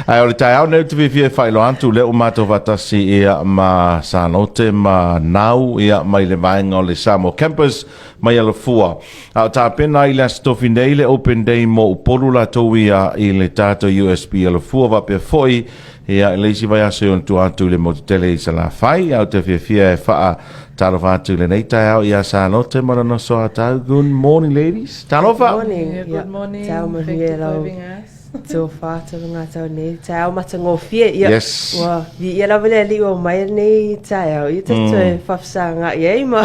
Ai o le tai au nei tu vivia whailo antu le o mātou vatasi ia ma Sanote ma nau ia mai le vaenga o le Samoa campus mai ala fua. Au tā pena i le stofi nei le open day mo upolu la tau ia i le tātou USB ala fua wapea foi ia le isi vai aso yon tu atu le motele i Savai'i au te fia e wha talofa atu le nei tai au ia Sanote marana so atau. Good morning ladies. Talofa. Good morning. Yeah, good morning. Thank Thank you for having us. So far, to ngā tau nei. Tau mata ngō fia. Yes. Wa, ia la wale li o mai nei tau. Ia tatu e whafsa ngā iei ma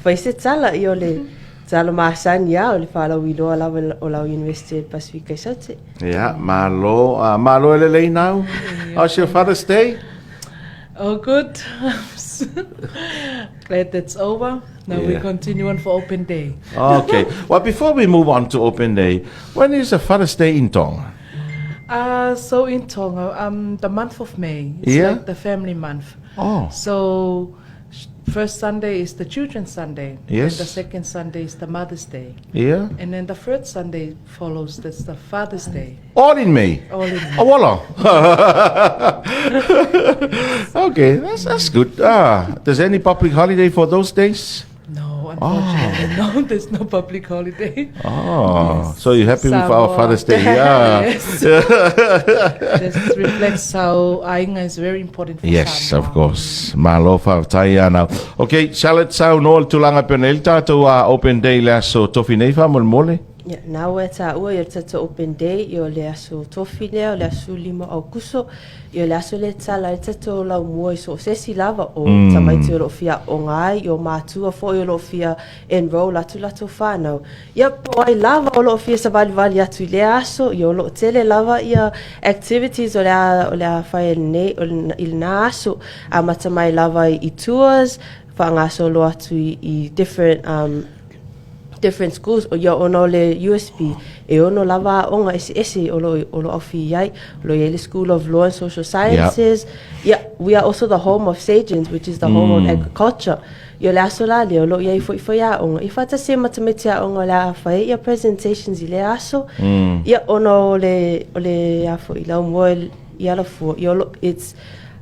whai se tala i o le tala maasan ia o le whalau i loa lawa o lau University Pacific i Saute. Yeah, malo ele lei now. How's your Father's Day? Oh, good. Glad that's over. Now we continue on for Open Day. Okay. Well, before we move on to Open Day, when is the Father's Day in Tonga? So in Tonga, the month of May, it's like the family month. Oh. So first Sunday is the Children's Sunday. Yes. And the second Sunday is the Mother's Day. Yeah. And then the third Sunday follows, that's the Father's Day. All in May? All in May. Oh, voila. Okay, that's good. There's any public holiday for those days? No, unfortunately, no, there's no public holiday. Oh, Yes. so you're happy with our Samoa. Father's Day? Yeah. Yes. This reflects how ainga is very important for Yes, Samoa. of course. Malo whawtai now. Okay, Charlotte, sau noa tulanga pena il tātou Open Day lea so tofi nei wha mole? Ia, nau e tā ua i o tatu Open Day i o le aso tofi lea o le aso 5 au kuso i o le aso le tala i tatu o lau mua i so sesi lava o tamaiti o lo fia o ngai i o mātua fo i o lo fia enroll atu lato whanau. Ia po ai lava o lo fia sa vali atu i le aso i o lo tele lava i a activities o le a whai nei o i le nā aso a matamai lava i tours whaangaso lo atu i different schools o ia ono le USB e ono lava onga ese o lo ofi iai lo Yale School of Law and Social Sciences. Yeah, we are also the home of Sagens, which is the home of agriculture. Yo le aso la le o lo iai foi a onga. I fata se matametia onga la fai ia presentations i le aso. Ia ono le a foi la mo ia la fu it's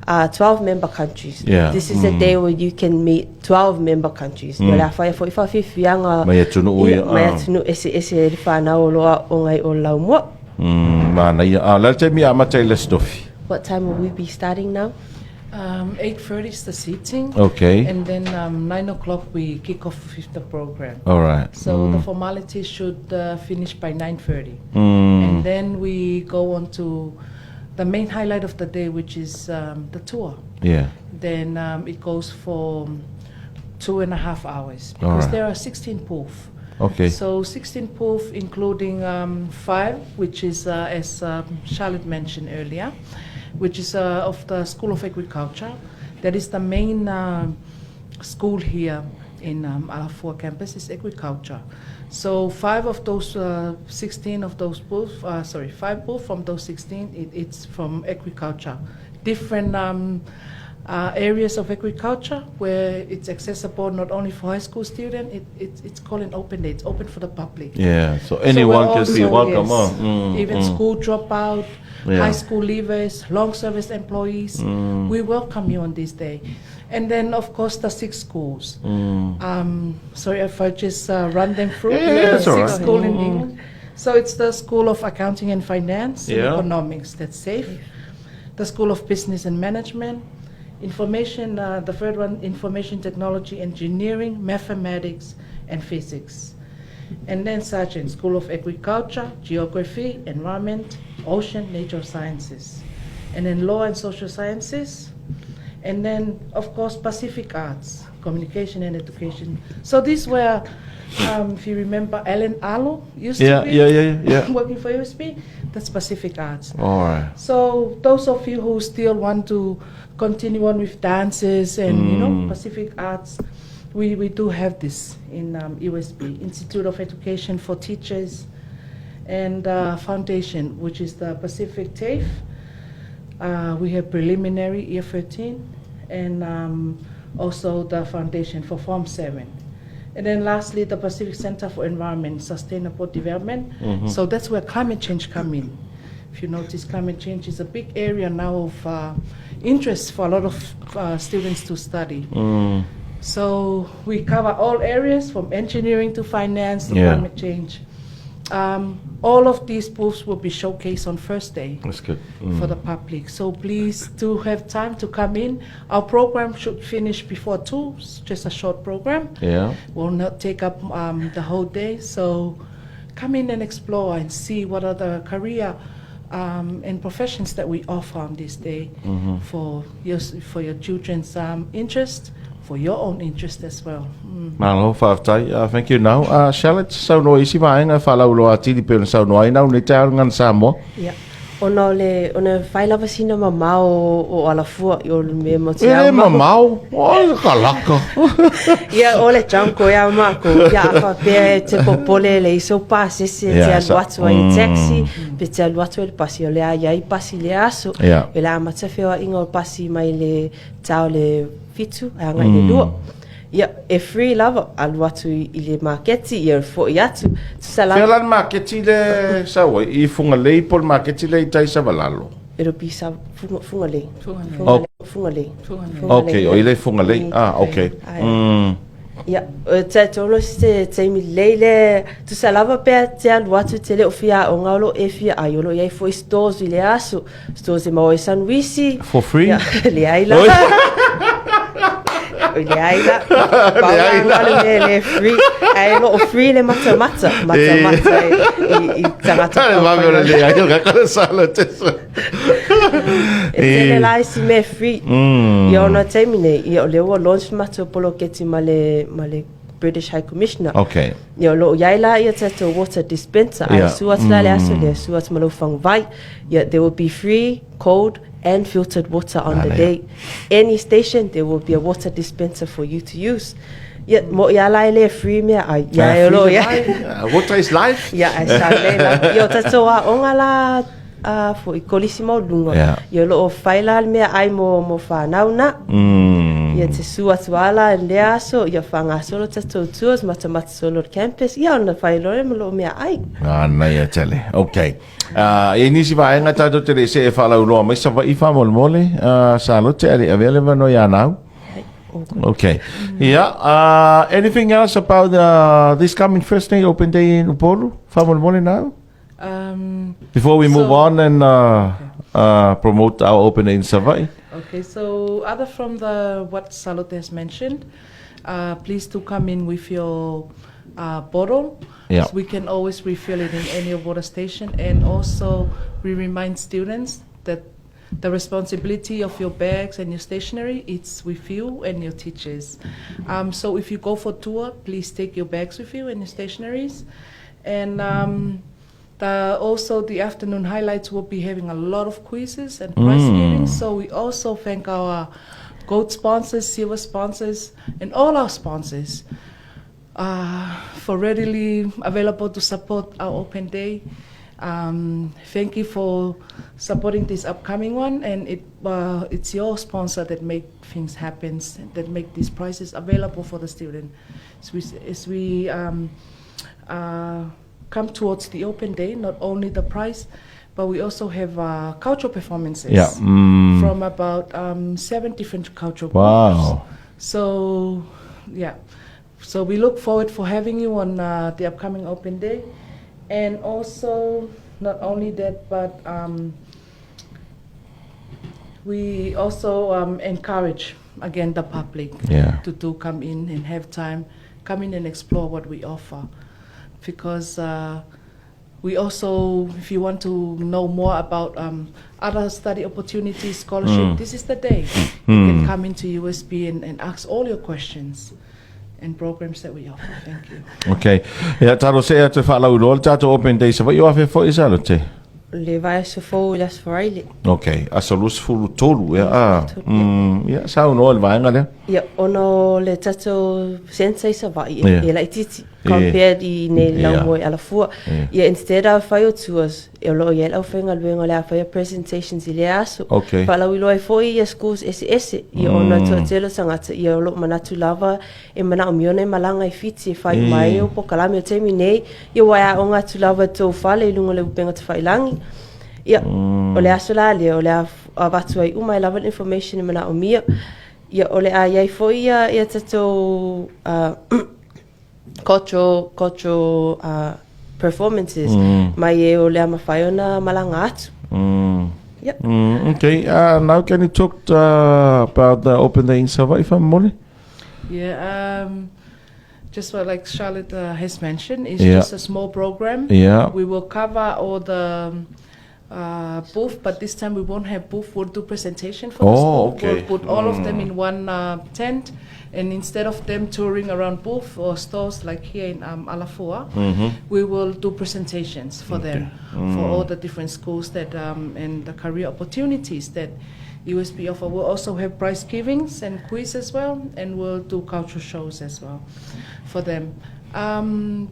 12 member countries. Yeah. This is a day where you can meet 12 member countries. Yo la fai foi fa fianga Mai atunu uia. mai atunu ese le whana o loa o ngai o lau mua. Mana ia. La te mi amatai le stofi. What time will we be starting now? 8:30 is the seating. Okay. And then 9 o'clock we kick off with the program. All right. So the formalities should finish by 9:30. And then we go on to the main highlight of the day, which is the tour. Yeah. Then it goes for 2.5 hours because there are 16 pools. Okay. So 16 pools, including 5, which is as Charlotte mentioned earlier, which is of the School of Agriculture. That is the main school here in Alafua campus is agriculture. So 5 of those 16 of those pools, 5 pools from those 16, it's from agriculture. Different areas of agriculture where it's accessible not only for high school students, it's called an open day, it's open for the public. Yeah, so anyone can be welcome. Yes, even school dropout, high school leavers, long service employees, we welcome you on this day. And then, of course, the 6 schools. Sorry if I just run them through. That's all right. 6 schools in England. So it's the School of Accounting and Finance, and Economics, that's safe. The School of Business and Management, Information, the third one, Information Technology, Engineering, Mathematics, and Physics. And then Sargent, School of Agriculture, Geography, Environment, Ocean, Nature Sciences. And then Law and Social Sciences. And then, of course, Pacific Arts, Communication and Education. So these were, if you remember, Alan Alo used to be working for USB. That's Pacific Arts. All right. So those of you who still want to continue on with dances and Pacific Arts, we do have this in USB, Institute of Education for Teachers, and Foundation, which is the Pacific TAFE. We have preliminary year 13 and also the foundation for Form 7. And then lastly, the Pacific Center for Environment and Sustainable Development. So that's where climate change come in. if you notice, climate change is a big area now of interest for a lot of students to study. So we cover all areas from engineering to finance to climate change. All of these booths will be showcased on first day. That's good. For the public. So please do have time to come in. Our program should finish before 2, it's just a short program. Yeah. Will not take up the whole day. So come in and explore and see what are the career and professions that we offer on this day for your children's interest, for your own interest as well. Malo whaatai. Thank you now. Charlotte, sauno isi vaenga whalaulo a tiri pēna sauno ai nau ne te aungan Samoa. Yeah. Ona whailava sina mamau o alafua i o me mo te au mako. Mamau? O kalaka. Ia o le janko ia mako. Ia awha pēr te popole le iso pāsese te aluatua i taxi, pe te aluatua i le pasi o le a iai pasi le aso. E la matawhewa inga o pasi mai le tau le fitu, a ngai le lua. Ia, e free lava alu atu i le marketi, ia fo i atu. Whialan marketi le Savai'i, I funga lei pol marketi le I tai Savalalo. It'll be funga lei. Funga lei. Okay, o I le funga lei. Okay. Ia, te tolo se te mi leile, tu sa lava pea te alu atu te leo fia o ngaulo e fia aiolo, iai fo I stores I le aso, stores e mau e sanwisi. For free? Ia, le aila. Le aila, paula le free, ai lo free le mata I tangata. Tale mami le aila kakala sala tesa. E le lai si me free. Ia ona taimine, ia o leo launch mata polo keti male British High Commissioner. Okay. Ia lo yaila ia tato water dispenser. Ai suat la le aso le suat malo fangvai. Ia there will be free, cold and filtered water on the day. Any station there will be a water dispenser for you to use. Yeah, mo ia lai le free me ai. Ya lo ya. Water is life. Ya sa le la. Yo tato a ongala for I kolisimo lunga. Yo lo faila me ai mo fa nauna. Ia te suatuala le aso, ia whanga solo tato tours, mata solo campus, ia ona whailore mo lo mea ai. Nei a tele, okay. E nisi vaenga tato te se e whalau roa, mai Savai'i whamole sa lote ale avele vano ia nau. Okay. Yeah. Anything else about this coming first day open day in Upolu? Whamole now? Before we move on and promote our open day in Savai'i. Okay, so other from what Salote has mentioned, please do come in with your bottle. Yeah. So we can always refill it in any water station, and also we remind students that the responsibility of your bags and your stationery, it's with you and your teachers. So if you go for tour, please take your bags with you and your stationeries. And also the afternoon highlights will be having a lot of quizzes and prize giving. So we also thank our gold sponsors, silver sponsors, and all our sponsors for readily available to support our open day. Thank you for supporting this upcoming one, and it's your sponsor that make things happen, that make these prizes available for the student. As we come towards the open day, not only the prize, but we also have cultural performances from about 7 different cultural groups. So, yeah. So we look forward for having you on the upcoming open day. And also, not only that, but we also encourage, again, the public to do come in and have time, come in and explore what we offer. Because we also, if you want to know more about other study opportunities, scholarship, this is the day. You can come into USB and ask all your questions and programs that we offer. Thank you. Okay. Ja, taro se te whalau rol, tato open day sa vai o awhe fo isa te? Le vai se fo ilas Savai'i. Okay. Asa lus fulu tolu, ja. Sao no le vaenga le? Ia, ono le tato sensei Savai'i, e la ititi, compared I ne lau moe alafua. Ia, instead of whaio tours, e lo ia lau whenga luenga lea whaia presentations I le aso. Okay. Whalau I loa foi ia schools ese. Ia, ona toa telo sangata, ia lo manatu lava, e mana o mione malanga I fiti, e whai mai o po kalami o temi nei, ia wai a o ngatu lava tau whale I lunga le upenga te whailangi. Ia, o le aso la le, o le a watu ai umai lava information mana o mia. Ia, o le a iai foi ia tatou cultural performances. Mai e o le a mawhai ona malanga atu. Yep. Okay, now can you talk about the Open Day in Savai'i for morning? Yeah, just what like Charlotte has mentioned, it's just a small program. Yeah. We will cover all the booth, but this time we won't have booth. We'll do presentation for the school. Okay. We'll put all of them in one tent, and instead of them touring around booth or stores like here in Alafua, we will do presentations for them, for all the different schools that and the career opportunities that USB offer. We'll also have prize givings and quiz as well, and we'll do cultural shows as well for them. Currently,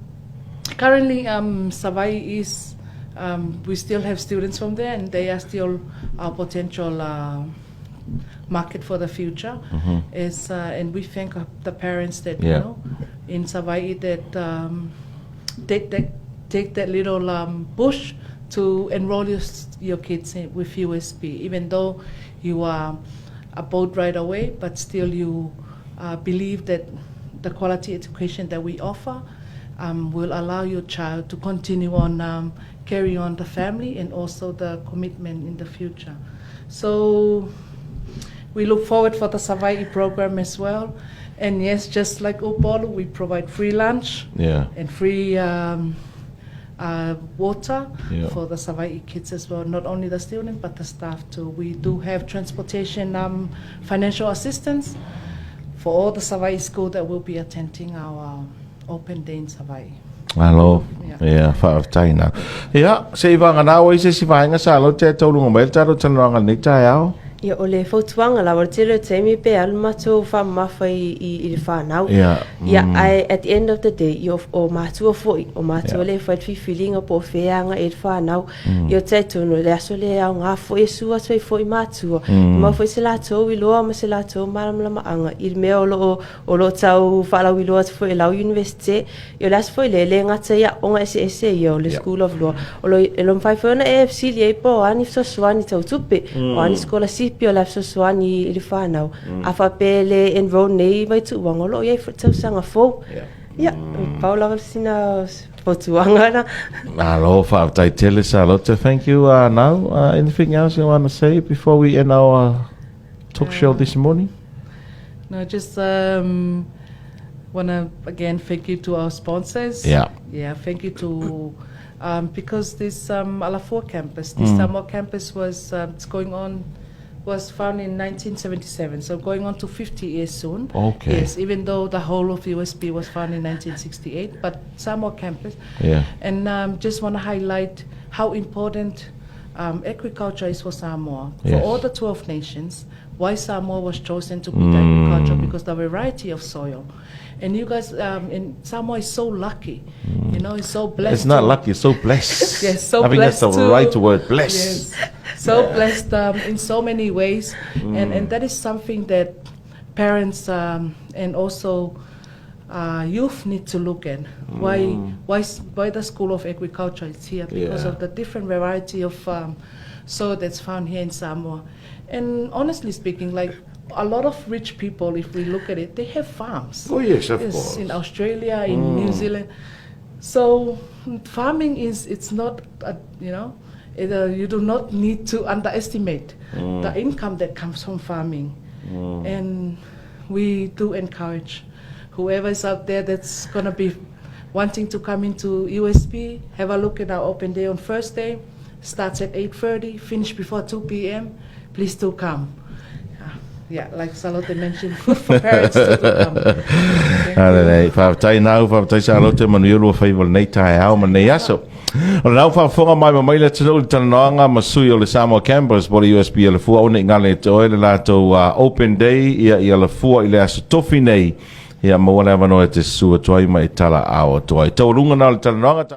Savai'i is, we still have students from there, and they are still our potential market for the future. And we thank the parents that, you know, in Savai'i that take that little push to enroll your kids with USB, even though you are boat right away, but still you believe that the quality education that we offer will allow your child to continue on, carry on the family and also the commitment in the future. So we look forward for the Savai'i program as well. And yes, just like Upolu, we provide free lunch and free water for the Savai'i kids as well, not only the students but the staff too. We do have transportation financial assistance for all the Savai'i school that will be attending our Open Day in Savai'i. Hello. Yeah, whaaftaina. Ia, se iwanga nā oi se siwainga sa alo te taulunga mai taro Talanoaga ni tai au. Ia o le fautuanga la wartira taimi pe almato fa mafa I le whanau. Ia, at the end of the day, o mātua foi, o mātua le whait whiwhiringa po wheanga le whanau. Ia te tunu le aso le au ngā foi sua toi foi mātua. Ma foi se lātou I loa ma se lātou maramla maanga. I mea o lo tau whalau I loa foi lau universite. Ia le aso foi le ngata ia onga ese ia o le School of Law. O lo mwhai whana AFC li po ani fsosuani tau tupe. O ani skola si pio la sosuani I le whanau. A whapele enroll nei vai tu wangolo iei tau sanga fo. Ia, Paula sina potuanga na. Hello, whaaftai tele sa lote. Thank you. Now, anything else you want to say before we end our talk show this morning? No, just want to again thank you to our sponsors. Yeah, thank you to because this Alafua campus, this Samoa campus was was founded in 1977, so going on to 50 years soon. Okay. Yes, even though the whole of USB was founded in 1968, but Samoa campus. Yeah. And just want to highlight how important agriculture is for Samoa. For all the 12 nations, why Samoa was chosen to put agriculture, because the variety of soil. And you guys in Samoa is so lucky, you know, it's so blessed. It's not lucky, it's so blessed. Yes, so I think blessed. That's the right word, blessed. Yes, so blessed in so many ways, and that is something that parents and also youth need to look at. Why the School of Agriculture is here, because of the different variety of soil that's found here in Samoa. And honestly speaking, like a lot of rich people, if we look at it, they have farms. Oh yes, of course. In Australia, in New Zealand. So farming it's not, you know, you do not need to underestimate the income that comes from farming. And we do encourage whoever is out there that's going to be wanting to come into USB, have a look at our Open Day on Thursday. Starts at 8:30, finish before 2 p.m. Please do come. Yeah, like Charlotte mentioned, good for parents to come. Alright, whaaftai nau, whaaftai Charlotte manuiru whaiwal nei tae au manei aso. O nau whaafonga mai le tano le Talanoaga masui o le Samoa campus po le USB le fua o ne ngale te oe le lato Open Day ia le fua I le aso tofi nei ia mawale amano e te sua tuai mai tala ao tuai. Taurunga na le Talanoaga